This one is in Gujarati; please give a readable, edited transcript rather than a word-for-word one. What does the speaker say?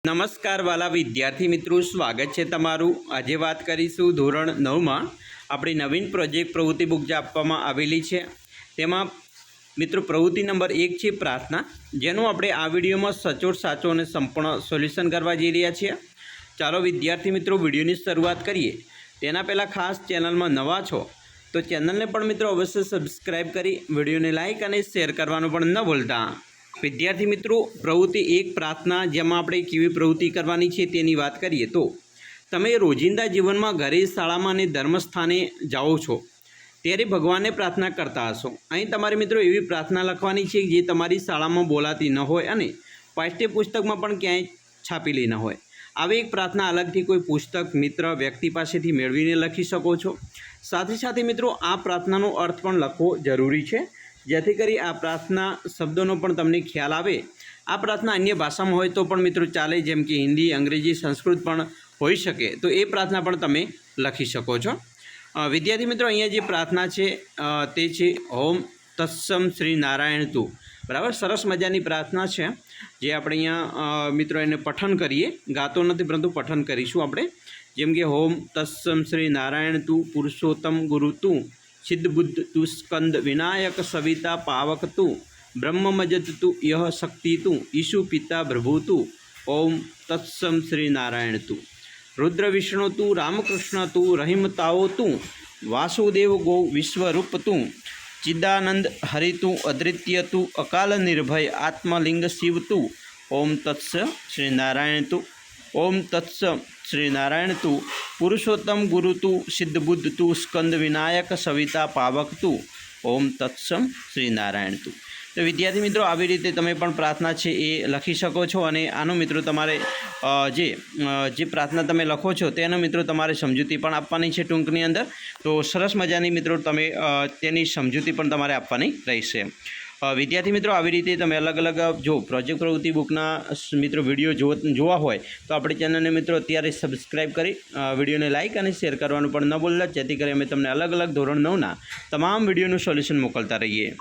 નમસ્કાર વાલા વિદ્યાર્થી મિત્રો, સ્વાગત છે તમારું। આજે વાત કરીશું ધોરણ 9માં આપણી નવીન પ્રોજેક્ટ પ્રવૃત્તિ બુક જે આપવામાં આવેલી છે તેમાં મિત્રો પ્રવૃત્તિ નંબર 1 છે પ્રાર્થના, જેનું આપણે આ વિડીયોમાં સચોટ સાચો અને સંપૂર્ણ સોલ્યુશન કરવા જઈ રહ્યા છીએ। ચાલો વિદ્યાર્થી મિત્રો વિડીયોની શરૂઆત કરીએ। તેના પહેલાં ખાસ ચેનલમાં નવા છો તો ચેનલને પણ મિત્રો અવશ્ય સબસ્ક્રાઈબ કરી વિડીયોને લાઇક અને શેર કરવાનું પણ ન ભૂલતા। વિદ્યાર્થી મિત્રો, પ્રવૃત્તિ 1 પ્રાર્થના, જેમાં આપણે કેવી પ્રવૃત્તિ કરવાની છે તેની વાત કરીએ તો તમે રોજિંદા જીવનમાં ઘરે, શાળામાં અને ધર્મસ્થાને જાઓ છો ત્યારે ભગવાનને પ્રાર્થના કરતા હશો। અહીં તમારે મિત્રો એવી પ્રાર્થના લખવાની છે જે તમારી શાળામાં બોલાતી ન હોય અને પાઠ્યપુસ્તકમાં પણ ક્યાંય છાપેલી ન હોય। આવી એક પ્રાર્થના અલગથી કોઈ પુસ્તક, મિત્ર, વ્યક્તિ પાસેથી મેળવીને લખી શકો છો। સાથે સાથે મિત્રો આ પ્રાર્થનાનો અર્થ પણ લખવો જરૂરી છે, જેથી કરી આ પ્રાર્થના શબ્દોનો પણ તમને ખ્યાલ આવે। આ પ્રાર્થના અન્ય ભાષામાં હોય તો પણ મિત્રો ચાલે, જેમ કે હિન્દી, અંગ્રેજી, સંસ્કૃત પણ હોઈ શકે, તો એ પ્રાર્થના પણ તમે લખી શકો છો। વિદ્યાર્થી મિત્રો, અહીંયા જે પ્રાર્થના છે તે છે ઓમ તત્સમ શ્રી નારાયણ તું। બરાબર, સરસ મજાની પ્રાર્થના છે જે આપણે અહીંયા મિત્રો એને પઠન કરીએ, ગાતો નથી પરંતુ પઠન કરીશું આપણે। જેમ કે ઓમ તત્સમ શ્રી નારાયણ તું, પુરુષોત્તમ ગુરુ તું, સિદ્ધ બુદ્ધ તું, સ્કંદ વિનાયક સવિતા પાવક તું, બ્રહ્મમજત તું, યહ શક્તિ તું, ઈશુ પિતા પ્રભુ તું, ઓમ તત્સમ શ્રી નારાયણ તું। રુદ્ર વિષ્ણુ તું, રામકૃષ્ણ તું, રહીમ તાઓ તું, વાસુદેવ ગૌ વિશ્વરૂપ તું, ચિદાનંદ હરિ તું, અદ્વિતીય તું, અકાલ નિર્ભય આત્મલિંગ શિવ તું, ઓમ તત્સ શ્રી નારાયણ તું। ઓમ તત્સ શ્રી નારાયણ તું, પુરુષોત્તમ ગુરુ તું, સિદ્ધ બુદ્ધ તું, સ્કંદ વિનાયક સવિતા પાવક તું, ઓમ તત્સમ શ્રી નારાયણ તું। તો વિદ્યાર્થી મિત્રો, આવી રીતે તમે પણ પ્રાર્થના છે એ લખી શકો છો અને આનો મિત્રો તમારે જે પ્રાર્થના તમે લખો છો તેનો મિત્રો તમારે સમજૂતી પણ આપવાની છે ટૂંકની અંદર। તો સરસ મજાની મિત્રો તમે તેની સમજૂતી પણ તમારે આપવાની રહેશે। વિદ્યાર્થી મિત્રો, આવી રીતે તમે અલગ અલગ જો પ્રોજેક્ટ પ્રવૃત્તિ બુકના મિત્રો વિડીયો જોવા હોય તો આપણી ચેનલને મિત્રો અત્યારે સબસ્ક્રાઈબ કરી વિડીયોને લાઇક અને શેર કરવાનું પણ ન ભૂલતા, જેથી કરી અમે તમને અલગ અલગ ધોરણ 9ના તમામ વિડીયોનું સોલ્યુશન મોકલતા રહીએ।